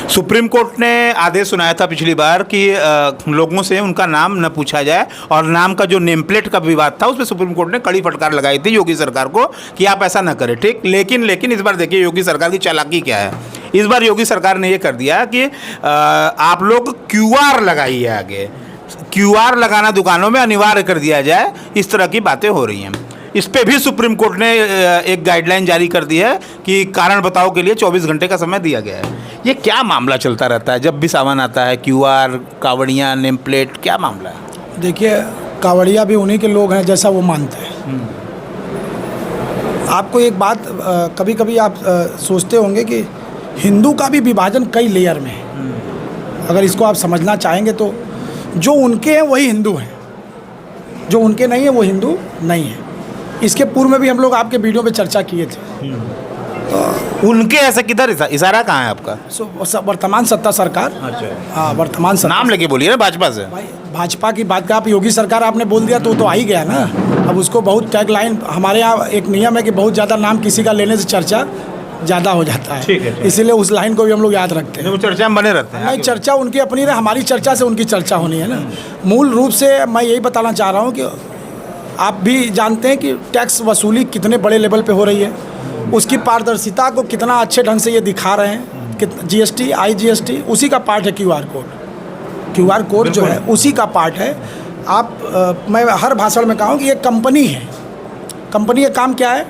Supreme court ने आदेश सुनाया था पिछली बार कि लोगों से उनका नाम न पूछा जाए और नाम का जो नेम प्लेट का विवाद था उस पर सुप्रीम कोर्ट ने कड़ी फटकार लगाई थी योगी सरकार को कि आप ऐसा न करें, ठीक। लेकिन इस बार देखिए योगी सरकार की चालाकी क्या है। इस बार योगी सरकार ने ये कर दिया कि आप लोग QR लगाइए, आगे QR लगाना दुकानों में अनिवार्य कर दिया जाए। इस तरह की बातें हो रही हैं। इस पे भी सुप्रीम कोर्ट ने एक गाइडलाइन जारी कर दी है कि कारण बताओ के लिए 24 घंटे का समय दिया गया है। ये क्या मामला चलता रहता है जब भी सामान आता है? QR, कावड़ियाँ, नेम प्लेट, क्या मामला है? देखिए, कावड़िया भी उन्हीं के लोग हैं जैसा वो मानते हैं। आपको एक बात कभी कभी आप सोचते होंगे कि हिंदू का भी विभाजन कई लेयर में है। अगर इसको आप समझना चाहेंगे तो जो उनके हैं वही हिंदू हैं, जो उनके नहीं है वो हिंदू नहीं है। इसके पूर्व में भी हम लोग आपके वीडियो पे चर्चा किए थे। तो उनके ऐसा किधर इशारा कहाँ है आपका? वर्तमान सत्ता सरकार। अच्छा, हाँ, वर्तमान सत्ता। नाम लेके बोलिए ना, भाजपा से। भाई भाजपा की बात का आप योगी सरकार आपने बोल दिया तो आ ही गया ना। अब उसको बहुत टैग लाइन, हमारे यहाँ एक नियम है कि बहुत ज़्यादा नाम किसी का लेने से चर्चा ज़्यादा हो जाता है। ठीक है। इसीलिए उस लाइन को भी हम लोग याद रखते हैं। वो चर्चा में बने रहते हैं। नहीं, चर्चा उनकी अपनी है, हमारी चर्चा से उनकी चर्चा होनी है ना। मूल रूप से मैं यही बताना चाह रहा हूँ कि आप भी जानते हैं कि टैक्स वसूली कितने बड़े लेवल पे हो रही है, उसकी पारदर्शिता को कितना अच्छे ढंग से ये दिखा रहे हैं कि GST, IGST उसी का पार्ट है। QR कोड जो है उसी का पार्ट है। आप मैं हर भाषण में कहूँ कि ये कंपनी है। कंपनी का काम क्या है?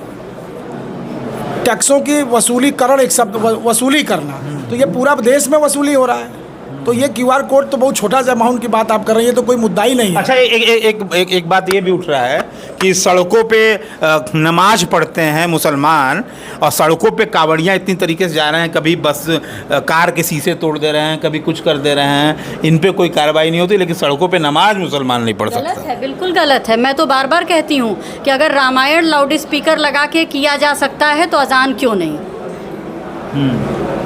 टैक्सों की वसूली, करण एक शब्द वसूली करना। तो ये पूरा देश में वसूली हो रहा है। तो ये QR कोड तो बहुत छोटा सा अमाउंट की बात आप कर रही है, तो कोई मुद्दा ही नहीं है। अच्छा, एक बात ये भी उठ रहा है कि सड़कों पे नमाज पढ़ते हैं मुसलमान और सड़कों पे कावड़ियाँ इतनी तरीके से जा रहे हैं, कभी बस कार के शीशे तोड़ दे रहे हैं, कभी कुछ कर दे रहे हैं, इन पे कोई कार्रवाई नहीं होती, लेकिन सड़कों पे नमाज मुसलमान नहीं पढ़ सकता। गलत है, बिल्कुल गलत है। मैं तो बार बार कहती हूँ कि अगर रामायण लाउड स्पीकर लगा के किया जा सकता है तो अजान क्यों नहीं?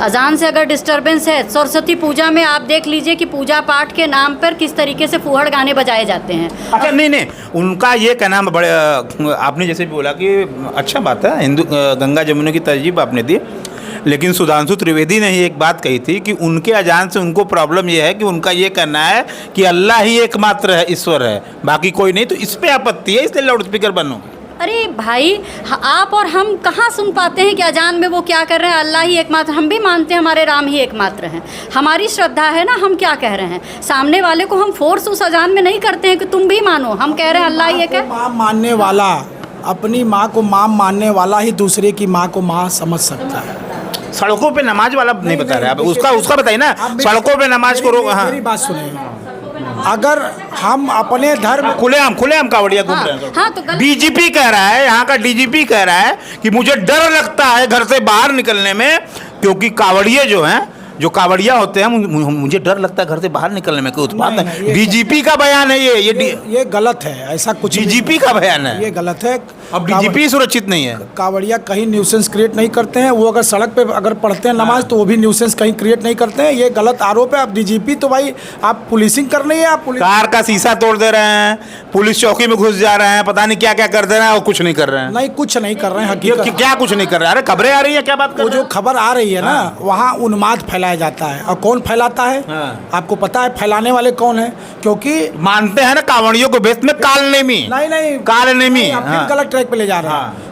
अजान से अगर डिस्टरबेंस है, सरस्वती पूजा में आप देख लीजिए कि पूजा पाठ के नाम पर किस तरीके से फूहड़ गाने बजाए जाते हैं। अच्छा, नहीं, उनका ये कहना बड़े, आपने जैसे बोला कि अच्छा बात है, हिंदू गंगा जमुना की तरजीह आपने दी, लेकिन सुधांशु त्रिवेदी ने ही एक बात कही थी कि उनके अजान से उनको प्रॉब्लम ये है कि उनका ये कहना है कि अल्लाह ही एकमात्र है, ईश्वर है, बाकी कोई नहीं। तो इस पर आपत्ति है, इसलिए लाउड स्पीकर बनो। अरे भाई, आप और हम कहाँ सुन पाते हैं कि अजान में वो क्या कर रहे हैं? अल्लाह ही एकमात्र। हम भी मानते हैं हमारे राम ही एकमात्र हैं, हमारी श्रद्धा है ना। हम क्या कह रहे हैं? सामने वाले को हम फोर्स उस अजान में नहीं करते हैं कि तुम भी मानो। हम कह रहे हैं अल्लाह ही एक है। माँ मानने वाला, अपनी माँ को माँ मानने वाला ही दूसरे की माँ को माँ समझ सकता है। सड़कों पे नमाज वाला नहीं बता रहे आप, उसका बताइए ना। सड़कों पे नमाज को रोक। मेरी बात सुनिए, अगर हम अपने धर्म खुलेआम कावड़िया घूम रहे हैं। हाँ, तो DGP कह रहा है, यहाँ का DGP कह रहा है कि मुझे डर लगता है घर से बाहर निकलने में, क्योंकि कावड़िए जो हैं, जो कावड़िया होते हैं, मुझे डर लगता है घर से बाहर निकलने में। कोई उत्पाद है? DGP का बयान है ये गलत है। ऐसा कुछ DGP का बयान है, ये गलत है। अब DGP सुरक्षित नहीं है। कावड़िया कहीं न्यूसेंस क्रिएट नहीं करते हैं। वो अगर सड़क पे अगर पढ़ते हैं नमाज तो वो भी न्यूसेंस कहीं क्रिएट नहीं करते हैं। ये गलत आरोप है। आप DGP तो भाई आप पुलिसिंग कर रही है। आप कार का शीशा तोड़ दे रहे हैं, पुलिस चौकी में घुस जा रहे हैं, पता नहीं क्या क्या कर दे रहे हैं और कुछ नहीं कर रहे हैं। नहीं, कुछ नहीं कर रहे हैं। हकीकत क्या कुछ नहीं कर रहे हैं? अरे खबरें आ रही है, क्या बात कर रहे हैं? वो जो खबर आ रही है ना, वहाँ उन्माद फैलाया जाता है। और कौन फैलाता है? आपको पता है फैलाने वाले कौन है? क्योंकि मानते हैं ना कावड़ियों को बेच में कालनेमी। नहीं, कालनेमी। आप गलत ट्रैक पे ले जा रहे हैं।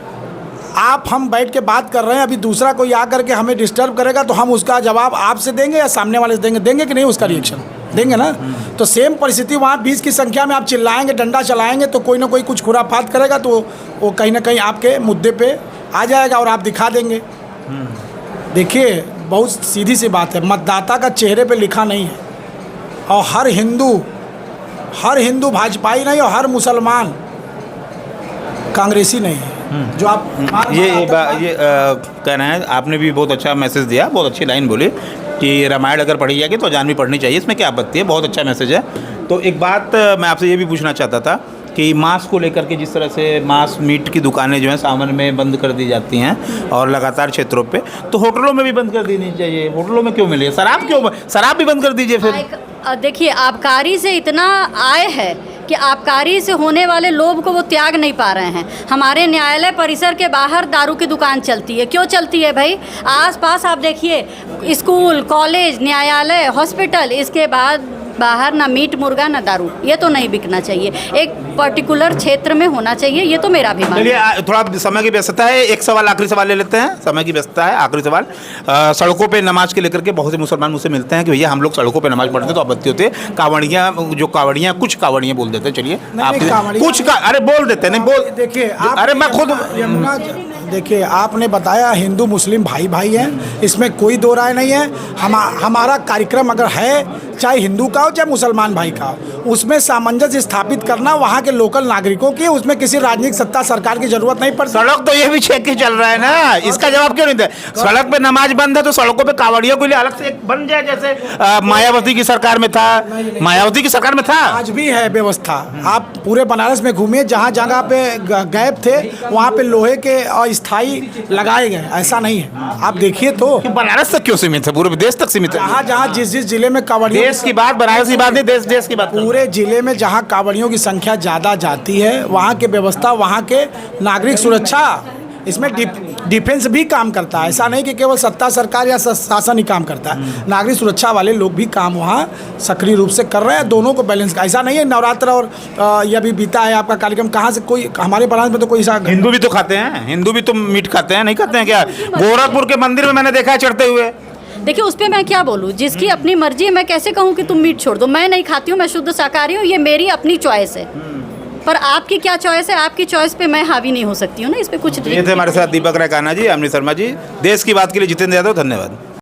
आप हम बैठ के बात कर रहे हैं, अभी दूसरा कोई आकर के हमें डिस्टर्ब करेगा तो हम उसका जवाब आपसे देंगे या सामने वाले से देंगे कि नहीं? उसका रिएक्शन देंगे ना। तो सेम परिस्थिति वहाँ 20 की संख्या में आप चिल्लाएंगे, डंडा चलाएंगे तो कोई ना कोई कुछ खुराफात करेगा तो वो कहीं ना कहीं आपके मुद्दे पे आ जाएगा और आप दिखा देंगे। देखिए, बहुत सीधी सी बात है, मतदाता का चेहरे पे लिखा नहीं है। और हर हिंदू भाजपाई नहीं और हर मुसलमान कांग्रेसी नहीं है। जो आप ये कहना है, आपने भी बहुत अच्छा मैसेज दिया, बहुत अच्छी लाइन बोली कि रामायण अगर पढ़ी जाएगी तो अजान भी पढ़नी चाहिए, इसमें क्या आपत्ति है? बहुत अच्छा मैसेज है। तो एक बात मैं आपसे ये भी पूछना चाहता था कि मांस को लेकर के जिस तरह से मांस मीट की दुकानें जो हैं सावन में बंद कर दी जाती हैं और लगातार क्षेत्रों पे, तो होटलों में भी बंद कर देनी चाहिए। होटलों में क्यों मिले? शराब भी बंद कर दीजिए फिर। देखिए, आबकारी से इतना आय है कि आबकारी से होने वाले लोभ को वो त्याग नहीं पा रहे हैं। हमारे न्यायालय परिसर के बाहर दारू की दुकान चलती है, क्यों चलती है भाई? आसपास आप देखिए, स्कूल, कॉलेज, न्यायालय, हॉस्पिटल, इसके बाद बाहर ना मीट मुर्गा ना दारू, ये तो नहीं बिकना चाहिए। एक पर्टिकुलर क्षेत्र में होना चाहिए, ये तो मेरा भी मानना है। चलिए थोड़ा समय की व्यस्तता है, एक सवाल आखिरी सवाल ले लेते हैं, समय की व्यस्तता है, आखिरी सवाल। सड़कों पे नमाज के लेकर के बहुत से मुसलमान मुझसे मिलते हैं कि भैया हम लोग सड़कों पे नमाज पढ़ते तो आपत्ति होती है, कावड़ियाँ जो कावड़ियाँ कुछ कावड़ियाँ बोल देते हैं। चलिए आप कुछ का अरे बोल देते हैं, नहीं बोल देखिए अरे मैं खुद यमुना, देखिए आपने बताया हिंदू मुस्लिम भाई भाई हैं, इसमें कोई दो राय नहीं है। हमारा कार्यक्रम अगर है, चाहे हिंदू का हो चाहे मुसलमान भाई का हो, उसमें सामंजस्य स्थापित करना वहाँ के लोकल नागरिकों की, उसमें किसी राजनीतिक सत्ता सरकार की जरूरत नहीं पड़ती। सड़क तो ये भी छेक के चल रहा है ना, इसका जवाब क्यों नहीं दे? सड़क पे नमाज बंद है तो सड़कों पे कावड़ियों के लिए अलग से एक बन जाए, जैसे मायावती की सरकार में था। मायावती की सरकार में था, आज भी है व्यवस्था। आप पूरे बनारस में घूमिए, जहाँ जगह पे गैप थे वहाँ पे लोहे के अस्थायी लगाए गए, ऐसा नहीं है। आप देखिए तो बनारस तक क्यों सीमित है, पूरे देश तक सीमित है। जहाँ जहाँ जिस जिले में कावड़ियों देश की बात, बनारस की बात नहीं, देश की बात। पूरे जिले में जहाँ कावड़ियों की संख्या ज़्यादा जाती है, वहाँ के व्यवस्था, वहाँ के नागरिक सुरक्षा, इसमें डिफेंस भी काम करता है। ऐसा नहीं कि केवल सत्ता सरकार या शासन ही काम करता है, नागरिक सुरक्षा वाले लोग भी काम वहाँ सक्रिय रूप से कर रहे हैं। दोनों को बैलेंस का, ऐसा नहीं है नवरात्र और ये अभी बीता है आपका कार्यक्रम, कहाँ से कोई हमारे बनारस में तो कोई ऐसा। हिंदू भी तो खाते हैं, हिंदू भी तो मीट खाते हैं, नहीं खाते हैं क्या? गोरखपुर के मंदिर में मैंने देखा है चढ़ते हुए। देखिए उस पर मैं क्या बोलूँ, जिसकी अपनी मर्जी है, मैं कैसे कहूँ कि तुम मीट छोड़ दो? मैं नहीं खाती हूँ, मैं शुद्ध शाकाहारी हूँ, ये मेरी अपनी चॉइस है। पर आपकी क्या चॉइस है? आपकी चॉइस पे मैं हावी नहीं हो सकती हूँ ना, इस पे कुछ। ये थे हमारे साथ दीपक रैकाना जी, अमृत शर्मा जी। देश की बात के लिए जितेंद्र यादव, धन्यवाद।